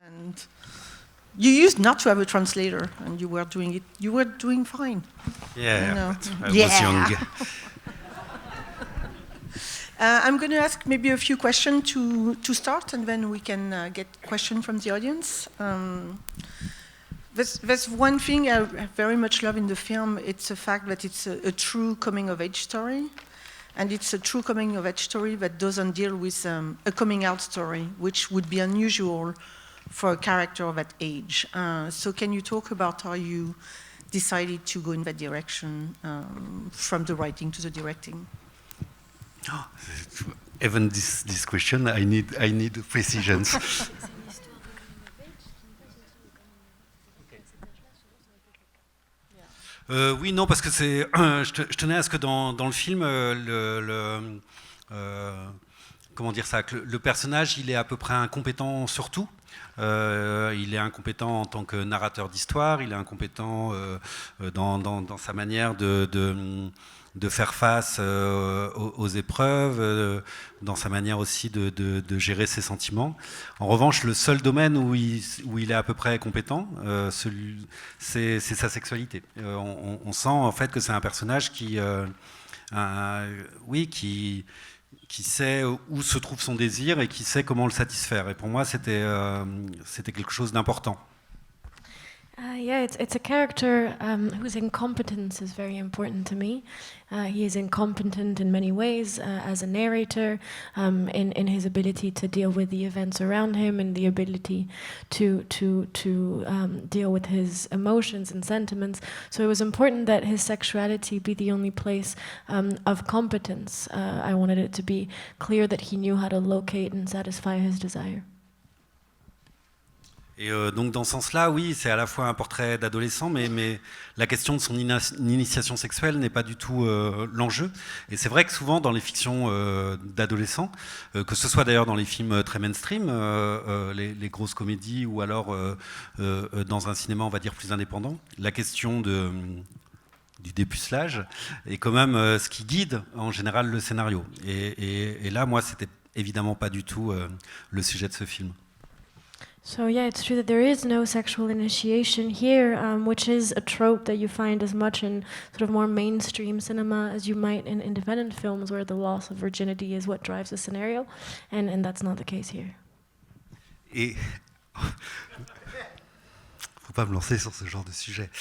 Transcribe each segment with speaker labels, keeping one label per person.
Speaker 1: And you used not to have a translator, and you were doing it. You were doing fine.
Speaker 2: Yeah,
Speaker 1: You know.
Speaker 2: but I was young.
Speaker 1: I'm going to ask maybe a few questions to start, and then we can get questions from the audience. There's one thing I very much love in the film. It's the fact that it's a true coming-of-age story. And it's a true coming-of-age story that doesn't deal with a coming-out story, which would be unusual for a character of that age. So can you talk about how you decided to go in that direction, from the writing to the directing?
Speaker 2: Oh, even this question, I need precisions. Oui, non, parce que c'est. Je tenais à ce que dans le film, comment dire ça, que le personnage, il est à peu près incompétent sur tout. Il est incompétent en tant que narrateur d'histoire, il est incompétent dans sa manière de faire face aux épreuves, dans sa manière aussi de gérer ses sentiments. En revanche, le seul domaine où il est à peu près compétent, c'est sa sexualité. On sent en fait que c'est un personnage qui sait où se trouve son désir et qui sait comment le satisfaire. Et pour moi, c'était quelque chose d'important.
Speaker 3: Yeah, it's a character whose incompetence is very important to me. He is incompetent in many ways as a narrator, in his ability to deal with the events around him, and the ability to deal with his emotions and sentiments. So it was important that his sexuality be the only place of competence. I wanted it to be clear that he knew how to locate and satisfy his desire.
Speaker 2: Et donc dans ce sens-là, oui, c'est à la fois un portrait d'adolescent, mais la question de son initiation sexuelle n'est pas du tout l'enjeu. Et c'est vrai que souvent dans les fictions d'adolescents, que ce soit d'ailleurs dans les films très mainstream, les grosses comédies, ou alors dans un cinéma, on va dire, plus indépendant, la question du dépucelage est quand même ce qui guide en général le scénario. Et là, moi, c'était évidemment pas du tout le sujet de ce film.
Speaker 3: So yeah, it's true that there is no sexual initiation here, which is a trope that you find as much in sort of more mainstream cinema as you might in independent films, where the loss of virginity is what drives the scenario, and that's not the case here.
Speaker 2: Et faut pas me lancer sur ce genre de sujet.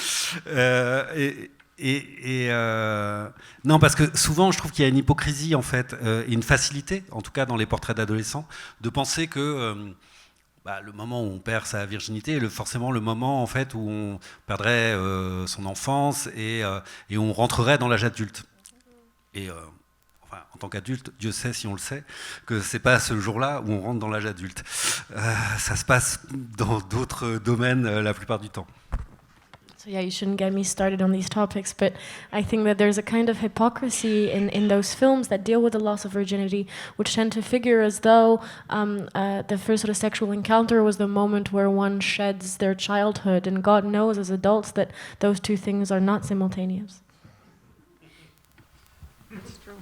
Speaker 2: Non, parce que souvent, je trouve qu'il y a une hypocrisie en fait, et une facilité, en tout cas dans les portraits d'adolescents, de penser que le moment où on perd sa virginité est forcément le moment en fait, où on perdrait son enfance et on rentrerait dans l'âge adulte. Et enfin, en tant qu'adulte, Dieu sait si on le sait, que c'est pas ce jour-là où on rentre dans l'âge adulte. Ça se passe dans d'autres domaines la plupart du temps.
Speaker 3: So yeah, you shouldn't get me started on these topics, but I think that there's a kind of hypocrisy in those films that deal with the loss of virginity, which tend to figure as though the first sort of sexual encounter was the moment where one sheds their childhood, and God knows as adults that those two things are not simultaneous.
Speaker 1: It's true.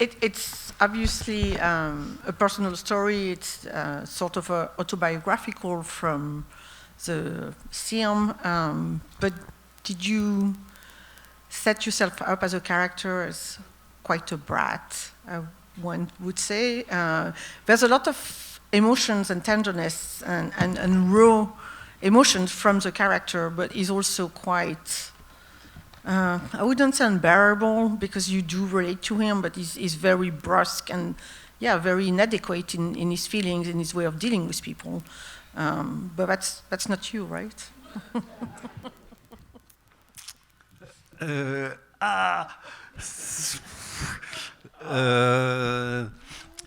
Speaker 1: It's obviously a personal story. It's sort of autobiographical from the film, but did you set yourself up as a character as quite a brat, one would say? There's a lot of emotions and tenderness and raw emotions from the character, but he's also quite, I wouldn't say unbearable, because you do relate to him, but he's very brusque and very inadequate in his feelings, in his way of dealing with people. But that's not you, right?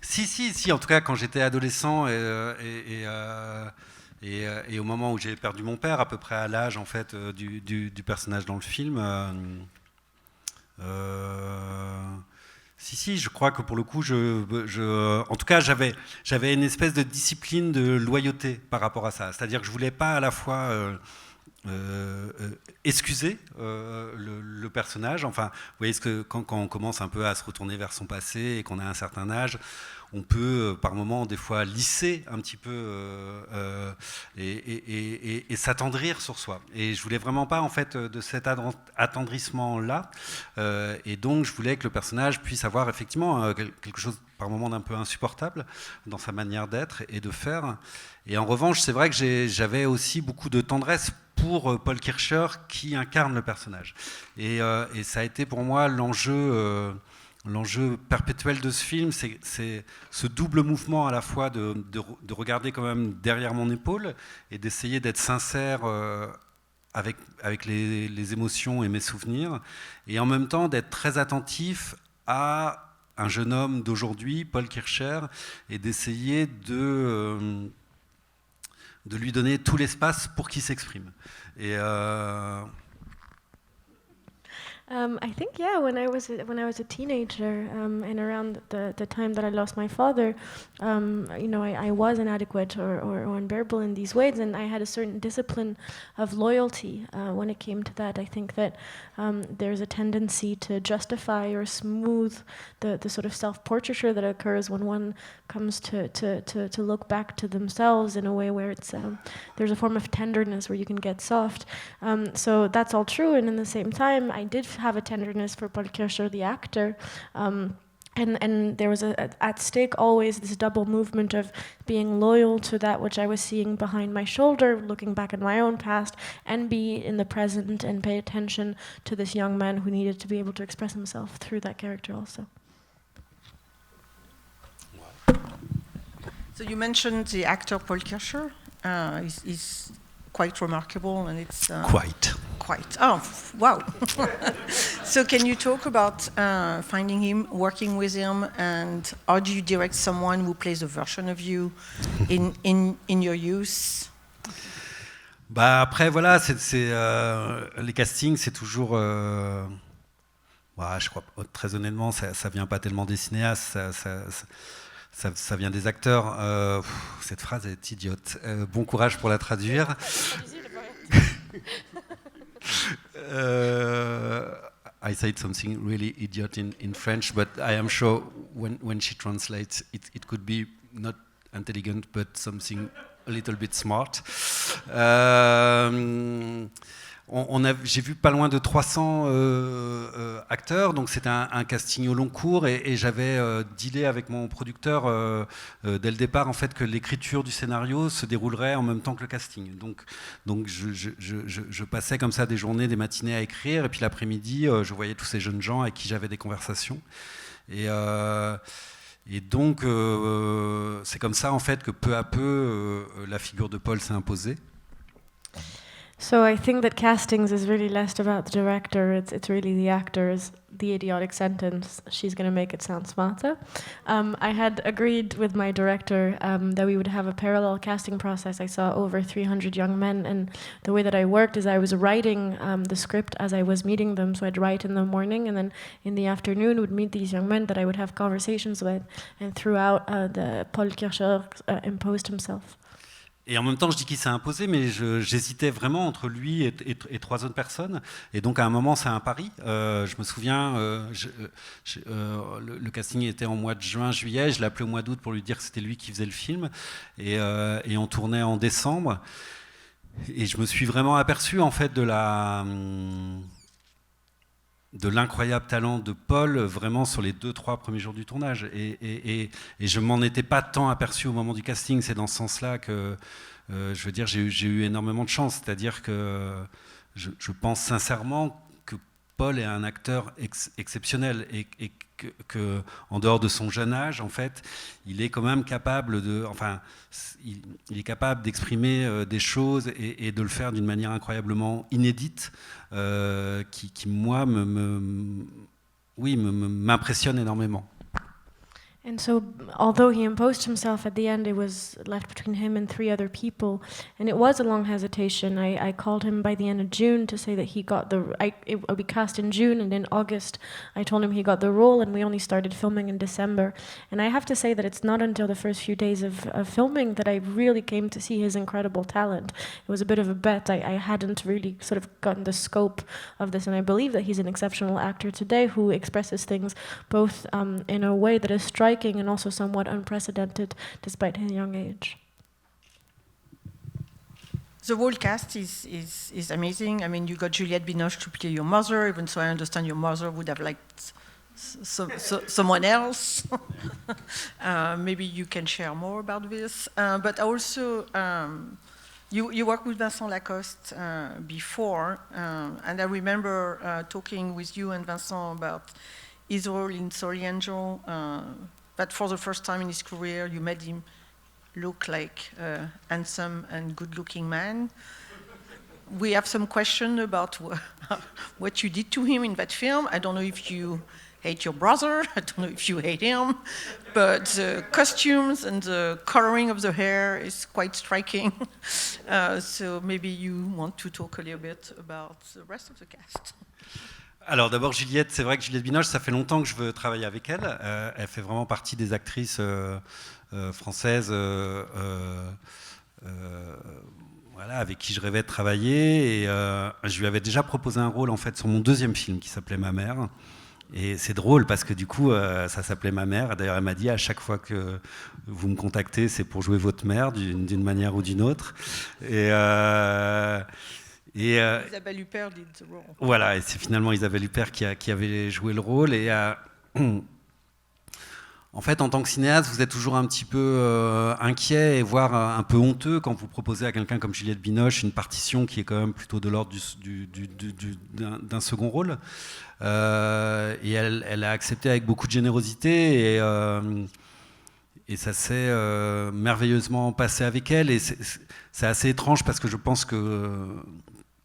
Speaker 2: Si, en tout cas, quand j'étais adolescent et au moment où j'ai perdu mon père, à peu près à l'âge en fait du personnage dans le film. Si, je crois que pour le coup, en tout cas, j'avais une espèce de discipline de loyauté par rapport à ça. C'est-à-dire que je voulais pas à la fois excuser le personnage. Enfin, vous voyez, quand on commence un peu à se retourner vers son passé et qu'on a un certain âge, on peut par moments des fois lisser un petit peu et s'attendrir sur soi. Et je voulais vraiment pas en fait de cet attendrissement là. Et donc je voulais que le personnage puisse avoir effectivement quelque chose par moments d'un peu insupportable dans sa manière d'être et de faire. Et en revanche, c'est vrai que j'avais aussi beaucoup de tendresse pour Paul Kircher qui incarne le personnage. Et ça a été pour moi l'enjeu perpétuel de ce film, c'est ce double mouvement à la fois de regarder quand même derrière mon épaule et d'essayer d'être sincère avec les émotions et mes souvenirs, et en même temps d'être très attentif à un jeune homme d'aujourd'hui, Paul Kircher, et d'essayer de lui donner tout l'espace pour qu'il s'exprime. Et
Speaker 3: I think, yeah, when I was a teenager, and around the time that I lost my father, I was inadequate or unbearable in these ways, and I had a certain discipline of loyalty when it came to that. I think that there's a tendency to justify or smooth the sort of self-portraiture that occurs when one comes to look back to themselves in a way where it's there's a form of tenderness where you can get soft. So that's all true, and in the same time, I did have a tenderness for Paul Kircher, the actor. And there was at stake always this double movement of being loyal to that which I was seeing behind my shoulder, looking back at my own past, and be in the present and pay attention to this young man who needed to be able to express himself through that character also.
Speaker 1: So you mentioned the actor Paul Kircher. He's quite remarkable, and it's
Speaker 2: quite.
Speaker 1: Oh, wow! So can you talk about finding him, working with him, and how do you direct someone who plays a version of you in your youth?
Speaker 2: Bah après voilà, les castings, c'est toujours. Je crois très honnêtement, ça vient pas tellement des cinéastes, ça vient des acteurs. Cette phrase est idiote. Bon courage pour la traduire. I said something really idiot in French, but I am sure when she translates, it could be not intelligent, but something a little bit smart. J'ai vu pas loin de 300 acteurs, donc c'était un casting au long cours, et j'avais dealé avec mon producteur dès le départ en fait que l'écriture du scénario se déroulerait en même temps que le casting. Donc je passais comme ça des journées, des matinées à écrire, et puis l'après-midi je voyais tous ces jeunes gens avec qui j'avais des conversations. Et donc c'est comme ça en fait que peu à peu la figure de Paul s'est imposée.
Speaker 3: So I think that castings is really less about the director, it's really the actors. The idiotic sentence, she's going to make it sound smarter. I had agreed with my director that we would have a parallel casting process. I saw over 300 young men, and the way that I worked is I was writing the script as I was meeting them. So I'd write in the morning, and then in the afternoon would meet these young men that I would have conversations with, and throughout the Paul Kircher imposed himself.
Speaker 2: Et en même temps, je dis qu'il s'est imposé, mais j'hésitais vraiment entre lui et 3 autres personnes. Et donc, à un moment, c'est un pari. Je me souviens, le casting était en mois de juin, juillet. Je l'ai appelé au mois d'août pour lui dire que c'était lui qui faisait le film. Et on tournait en décembre. Et je me suis vraiment aperçu, en fait, de l'incroyable talent de Paul vraiment sur les 2-3 premiers jours du tournage, et je m'en étais pas tant aperçu au moment du casting. C'est dans ce sens-là que je veux dire j'ai eu énormément de chance, c'est-à-dire que je pense sincèrement que Paul est un acteur exceptionnel, et que en dehors de son jeune âge, en fait, il est quand même capable il est capable d'exprimer des choses et de le faire d'une manière incroyablement inédite, qui moi m'impressionne énormément.
Speaker 3: And so, although he imposed himself, at the end it was left between him and 3 other people, and it was a long hesitation. I called him by the end of June to say that he got we cast in June, and in August I told him he got the role, and we only started filming in December. And I have to say that it's not until the first few days of filming that I really came to see his incredible talent. It was a bit of a bet. I hadn't really sort of gotten the scope of this, and I believe that he's an exceptional actor today who expresses things both in a way that is striking striking and also somewhat unprecedented despite his young age.
Speaker 1: The whole cast is amazing. I mean, you got Juliette Binoche to play your mother, even so I understand your mother would have liked someone else. Maybe you can share more about this. But also, you worked with Vincent Lacoste before, and I remember talking with you and Vincent about his role in Sorry Angel, that for the first time in his career, you made him look like a handsome and good-looking man. We have some question about what you did to him in that film. I don't know if you hate your brother, I don't know if you hate him, but the costumes and the coloring of the hair is quite striking. So maybe you want to talk a little bit about the rest of the cast.
Speaker 2: Alors d'abord Juliette, c'est vrai que Juliette Binoche, ça fait longtemps que je veux travailler avec elle. Elle fait vraiment partie des actrices françaises voilà, avec qui je rêvais de travailler. Et je lui avais déjà proposé un rôle en fait sur mon deuxième film qui s'appelait Ma mère. Et c'est drôle parce que du coup, ça s'appelait Ma mère. D'ailleurs, elle m'a dit à chaque fois que vous me contactez, c'est pour jouer votre mère d'une manière ou d'une autre.
Speaker 1: Isabelle Huppert did the role.
Speaker 2: Voilà, et c'est finalement Isabelle Huppert qui avait joué le rôle. Et en fait, en tant que cinéaste, vous êtes toujours un petit peu inquiet et voire un peu honteux quand vous proposez à quelqu'un comme Juliette Binoche une partition qui est quand même plutôt de l'ordre d'un second rôle. Et elle a accepté avec beaucoup de générosité et ça s'est merveilleusement passé avec elle. Et c'est assez étrange parce que je pense que,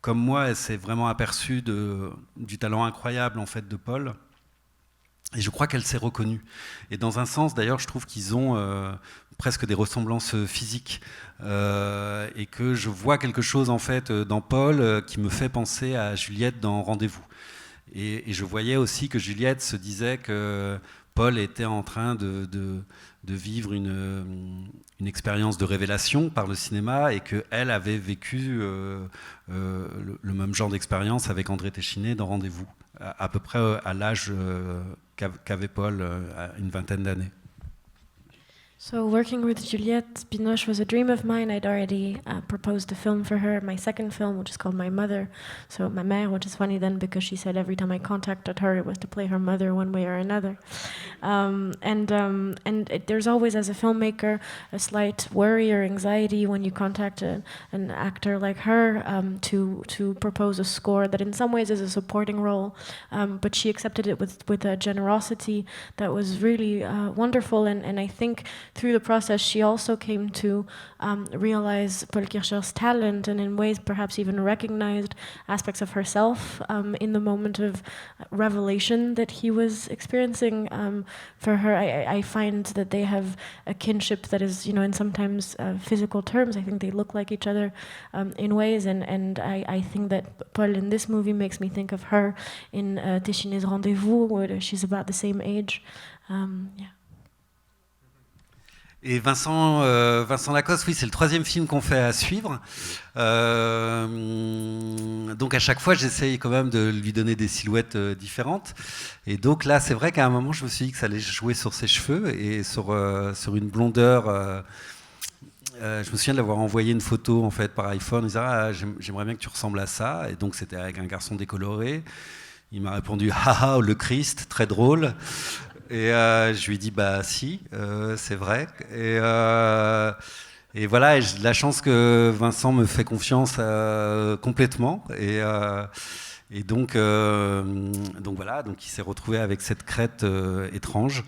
Speaker 2: comme moi, elle s'est vraiment aperçue du talent incroyable en fait de Paul. Et je crois qu'elle s'est reconnue. Et dans un sens, d'ailleurs, je trouve qu'ils ont presque des ressemblances physiques. Et que je vois quelque chose en fait dans Paul qui me fait penser à Juliette dans Rendez-vous. Et je voyais aussi que Juliette se disait que Paul était en train de vivre une expérience de révélation par le cinéma et qu'elle avait vécu le même genre d'expérience avec André Téchiné dans Rendez-vous, à peu près à l'âge qu'avait Paul, à une vingtaine d'années.
Speaker 3: So working with Juliette Binoche was a dream of mine. I'd already proposed a film for her, my second film, which is called My Mother. So Ma Mère, which is funny then because she said every time I contacted her, it was to play her mother one way or another. There's always, as a filmmaker, a slight worry or anxiety when you contact an actor like her to propose a score that in some ways is a supporting role. But she accepted it with a generosity that was really wonderful. And I think through the process, she also came to realize Paul Kircher's talent and in ways perhaps even recognized aspects of herself in the moment of revelation that he was experiencing. For her, I find that they have a kinship that is, in sometimes physical terms, I think they look like each other in ways, and I think that Paul in this movie makes me think of her in Téchiné's Rendez-vous, where she's about the same age. Yeah.
Speaker 2: Et Vincent Lacoste, oui, c'est le troisième film qu'on fait à suivre. Donc à chaque fois, j'essaye quand même de lui donner des silhouettes différentes. Et donc là, c'est vrai qu'à un moment, je me suis dit que ça allait jouer sur ses cheveux et sur une blondeur. Je me souviens de l'avoir envoyé une photo en fait par iPhone. Il disait j'aimerais bien que tu ressembles à ça. Et donc c'était avec un garçon décoloré. Il m'a répondu haha le Christ, très drôle. Et je lui ai dit bah si, c'est vrai. Et voilà, et j'ai de la chance que Vincent me fait confiance complètement. Et donc voilà, donc il s'est retrouvé avec cette crête étrange.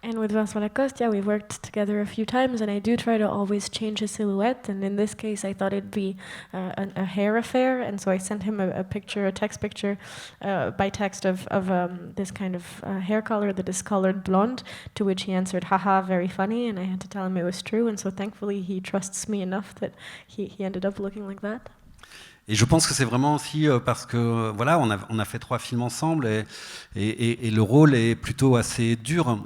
Speaker 3: And with Vincent Lacoste, yeah, we've worked together a few times, and I do try to always change his silhouette. And in this case, I thought it'd be a hair affair, and so I sent him a text picture by text of this kind of hair color, the discolored blonde, to which he answered, haha, very funny, and I had to tell him it was true, and so thankfully he trusts me enough that he ended up looking like that.
Speaker 2: Et je pense que c'est vraiment aussi parce que voilà, on a fait 3 films ensemble et le rôle est plutôt assez dur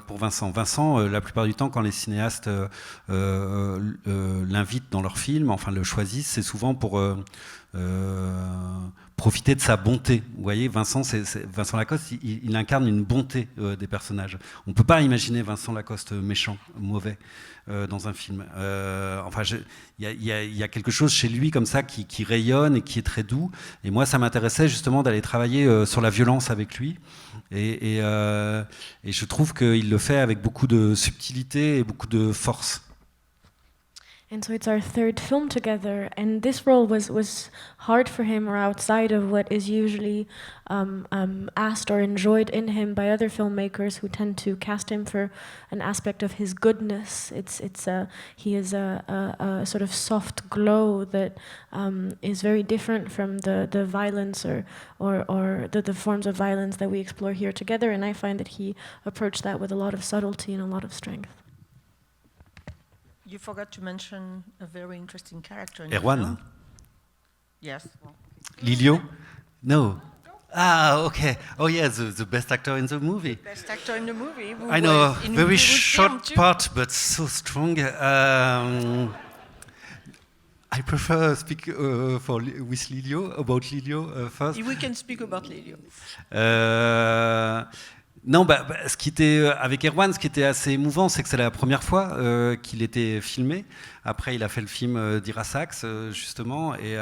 Speaker 2: pour Vincent. Vincent, la plupart du temps, quand les cinéastes l'invitent dans leurs films, enfin le choisissent, c'est souvent pour profiter de sa bonté. Vous voyez, Vincent Lacoste, il incarne une bonté des personnages. On ne peut pas imaginer Vincent Lacoste méchant, mauvais dans un film. Il y a quelque chose chez lui comme ça qui rayonne et qui est très doux. Et moi, ça m'intéressait justement d'aller travailler sur la violence avec lui. Et je trouve qu'il le fait avec beaucoup de subtilité et beaucoup de force.
Speaker 3: And so it's our third film together, and this role was hard for him, or outside of what is usually asked or enjoyed in him by other filmmakers who tend to cast him for an aspect of his goodness. He is a sort of soft glow that is very different from the violence or the forms of violence that we explore here together, and I find that he approached that with a lot of subtlety and a lot of strength.
Speaker 1: You forgot to mention a very interesting character in
Speaker 2: Erwan?
Speaker 1: the film. Yes.
Speaker 2: Lilio? No. Ah, okay. Oh yeah, the best actor in the movie.
Speaker 1: Best actor in the movie.
Speaker 2: I know,
Speaker 1: in
Speaker 2: very
Speaker 1: Hollywood film
Speaker 2: short
Speaker 1: too.
Speaker 2: part, but so strong. I prefer speak with Lilio, about Lilio first.
Speaker 1: We can speak about Lelio.
Speaker 2: Non, ce qui était avec Erwan, ce qui était assez émouvant, c'est que c'est la première fois qu'il était filmé. Après, il a fait le film d'Irasax, justement, et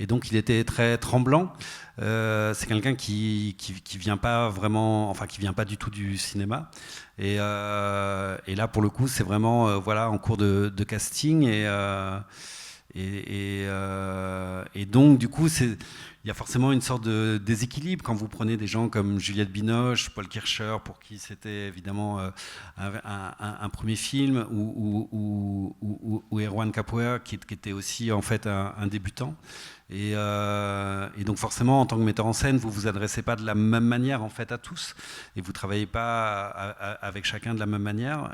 Speaker 2: donc il était très tremblant. C'est quelqu'un qui vient pas vraiment, enfin qui vient pas du tout du cinéma. Et là, pour le coup, c'est vraiment voilà en cours de casting et donc du coup il y a forcément une sorte de déséquilibre quand vous prenez des gens comme Juliette Binoche, Paul Kircher, pour qui c'était évidemment un premier film, ou Erwan Capoer, qui était aussi en fait un débutant. Et donc forcément, en tant que metteur en scène, vous vous adressez pas de la même manière en fait à tous, et vous travaillez pas avec chacun de la même manière.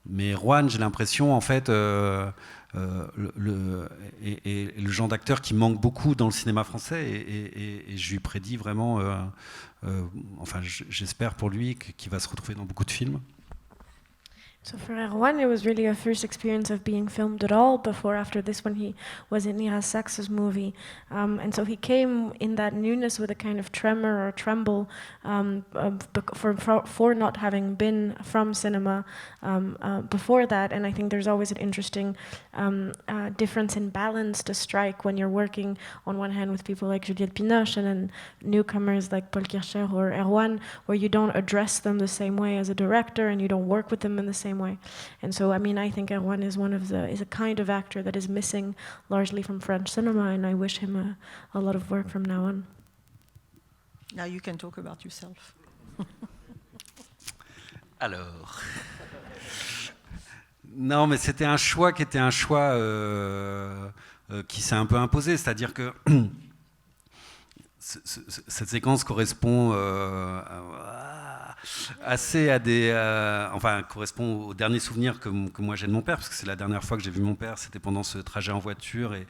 Speaker 2: Mais Erwan, j'ai l'impression en fait. Le genre d'acteur qui manque beaucoup dans le cinéma français, et je lui prédis vraiment, enfin j'espère pour lui qu'il va se retrouver dans beaucoup de films.
Speaker 3: So for Erwan, it was really a first experience of being filmed at all. Before, after this one, he was in Irasax's movie. And so he came in that newness with a kind of tremor or tremble for not having been from cinema before that. And I think there's always an interesting difference in balance to strike when you're working on one hand with people like Juliette Binoche and then newcomers like Paul Kircher or Erwan, where you don't address them the same way as a director and you don't work with them in the same way. And so, I mean, I think Erwan is is a kind of actor that is missing largely from French cinema, and I wish him a lot of work from now on.
Speaker 1: Now you can talk about yourself.
Speaker 2: Alors, non, mais c'était un choix qui était un choix qui s'est un peu imposé, c'est-à-dire que cette séquence correspond assez à des, enfin correspond aux derniers souvenirs que moi j'ai de mon père, parce que c'est la dernière fois que j'ai vu mon père, c'était pendant ce trajet en voiture et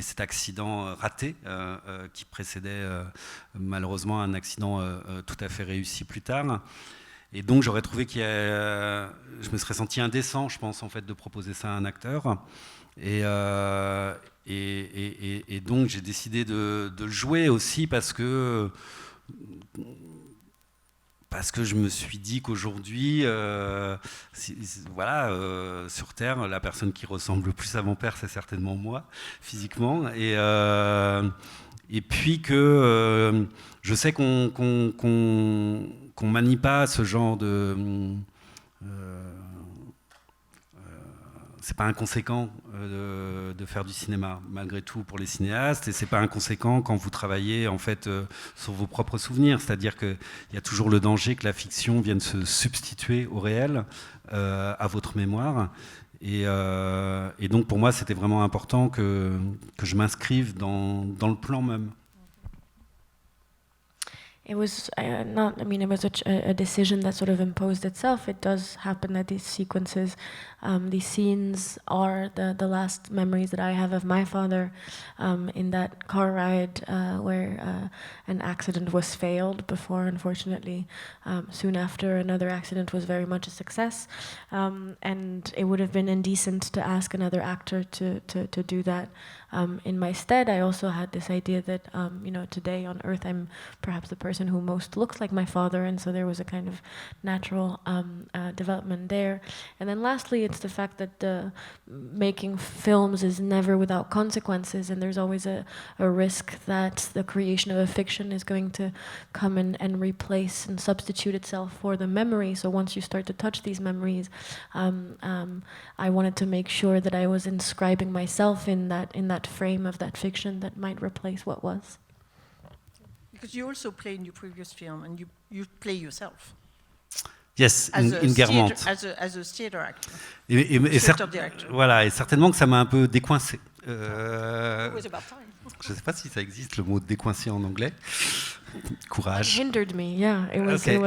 Speaker 2: cet accident raté qui précédait malheureusement un accident tout à fait réussi plus tard. Et donc j'aurais trouvé je me serais senti indécent, je pense en fait, de proposer ça à un acteur. Et donc j'ai décidé de le jouer aussi parce que je me suis dit qu'aujourd'hui, voilà, sur Terre, la personne qui ressemble le plus à mon père, c'est certainement moi, physiquement. Et puis que je sais qu'on manie pas ce genre de... c'est pas inconséquent de faire du cinéma, malgré tout, pour les cinéastes, et c'est pas inconséquent quand vous travaillez en fait sur vos propres souvenirs, c'est-à-dire qu'il y a toujours le danger que la fiction vienne se substituer au réel, à votre mémoire, et donc pour moi c'était vraiment important que je m'inscrive dans le plan même.
Speaker 3: It was not, I mean, it was a decision that sort of imposed itself. It does happen that these sequences, these scenes are the last memories that I have of my father in that car ride where an accident was failed before, unfortunately, soon after another accident was very much a success. And it would have been indecent to ask another actor to do that in my stead. I also had this idea that, today on Earth I'm perhaps the person who most looks like my father, and so there was a kind of natural development there. And then lastly, it's the fact that making films is never without consequences, and there's always a risk that the creation of a fiction is going to come and replace and substitute itself for the memory. So once you start to touch these memories, I wanted to make sure that I was inscribing myself in that frame of that fiction that might replace what was.
Speaker 1: Because you also play in your previous film, and you play yourself.
Speaker 2: Yes, in Guermantes.
Speaker 1: As a theater actor.
Speaker 2: Voilà, et certainement que ça m'a un peu décoincé.
Speaker 1: It was about time.
Speaker 2: Je ne sais pas si ça existe le mot décoincé en anglais. Courage.
Speaker 3: It hindered me, yeah.
Speaker 2: Okay.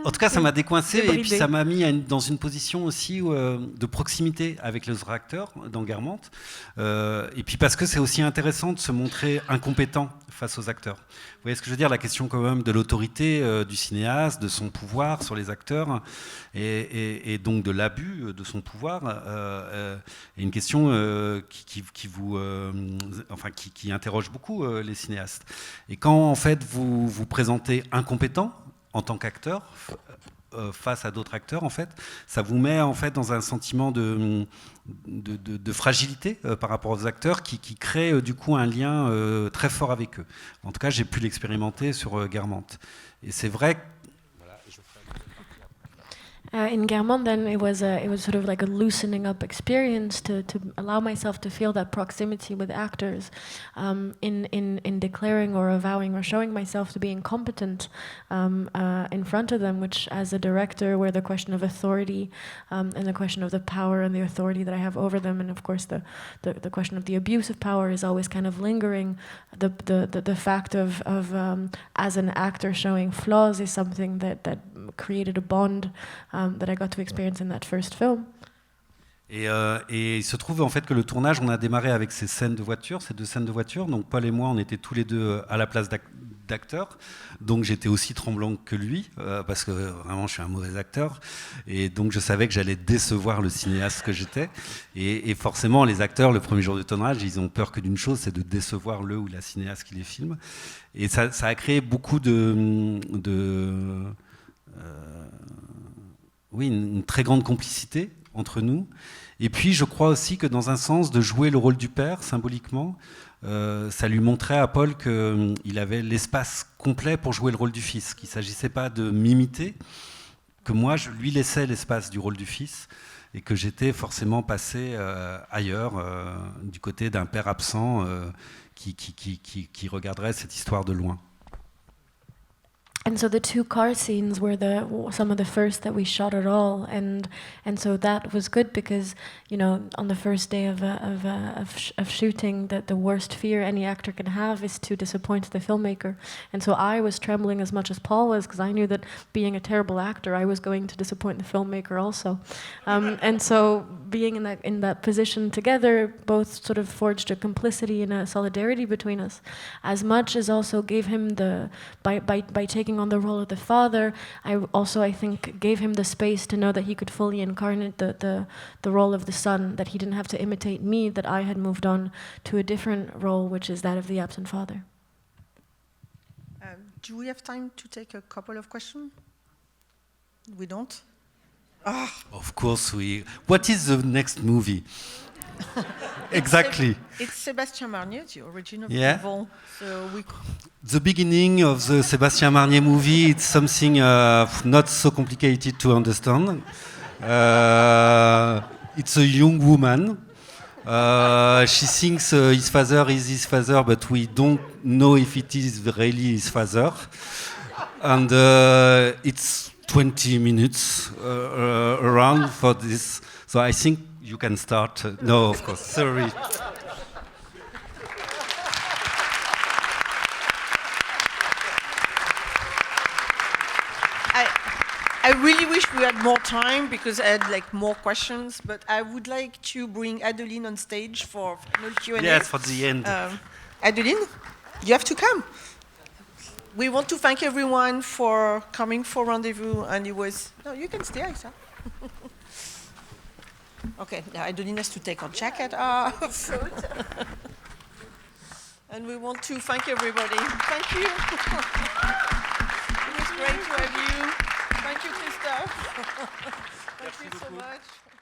Speaker 2: En tout cas, ça m'a décoincé et puis ça m'a mis dans une position aussi de proximité avec les autres acteurs dans Guermantes. Et puis parce que c'est aussi intéressant de se montrer incompétent face aux acteurs. Vous voyez ce que je veux dire? La question quand même de l'autorité du cinéaste, de son pouvoir sur les acteurs et donc de l'abus de son pouvoir est une question qui interroge beaucoup les cinéastes. Et quand en fait vous vous présentez incompétent en tant qu'acteur face à d'autres acteurs, en fait, ça vous met en fait dans un sentiment de fragilité par rapport aux acteurs qui crée du coup un lien très fort avec eux. En tout cas, j'ai pu l'expérimenter sur Guermantes. Et c'est vrai.
Speaker 3: In Guermantes, then it was sort of like a loosening up experience to allow myself to feel that proximity with actors, in declaring or avowing or showing myself to be incompetent in front of them, which as a director, where the question of authority and the question of the power and the authority that I have over them, and of course the question of the abuse of power is always kind of lingering. The fact of as an actor showing flaws is something that created a bond that I got to experience in that first film.
Speaker 2: Et il se trouve en fait que le tournage, on a démarré avec ces scènes de voiture, ces 2 scènes de voiture. Donc Paul et moi, on était tous les deux à la place d'acteur. Donc j'étais aussi tremblant que lui, parce que vraiment je suis un mauvais acteur. Et donc je savais que j'allais décevoir le cinéaste que j'étais. Et forcément, les acteurs, le premier jour de tournage, ils ont peur que d'une chose, c'est de décevoir le ou la cinéaste qui les filme. Et ça a créé beaucoup une très grande complicité entre nous. Et puis, je crois aussi que dans un sens, de jouer le rôle du père, symboliquement, ça lui montrait à Paul qu'il avait l'espace complet pour jouer le rôle du fils, qu'il ne s'agissait pas de m'imiter, que moi, je lui laissais l'espace du rôle du fils, et que j'étais forcément passé ailleurs, du côté d'un père absent qui regarderait cette histoire de loin.
Speaker 3: And so the 2 car scenes were some of the first that we shot at all, and so that was good because, on the first day of shooting, that the worst fear any actor can have is to disappoint the filmmaker. And so I was trembling as much as Paul was, because I knew that being a terrible actor, I was going to disappoint the filmmaker also. And so being in that position together, both sort of forged a complicity and a solidarity between us, as much as also gave him by taking on the role of the father, I think gave him the space to know that he could fully incarnate the role of the son, that he didn't have to imitate me, that I had moved on to a different role, which is that of the absent father.
Speaker 1: Do we have time to take a couple of questions? We don't?
Speaker 2: Of course we. What is the next movie? Exactly.
Speaker 1: It's Sébastien Marnier, the original
Speaker 2: novel.
Speaker 1: So
Speaker 2: the beginning of the Sébastien Marnier movie, it's something not so complicated to understand. It's a young woman. She thinks his father is his father, but we don't know if it is really his father. And it's 20 minutes around for this. So I think you can start. No, of course. Sorry.
Speaker 1: I really wish we had more time because I had more questions, but I would like to bring Adeline on stage for final Q&A.
Speaker 2: Yes, for the end.
Speaker 1: Adeline, you have to come. We want to thank everyone for coming for Rendezvous, and it was... No, you can stay, Aïssa. Okay, now Adeline has to take her jacket off. And we want to thank everybody. Thank you. It was great to have you. Thank you, Christophe. Thank you so much.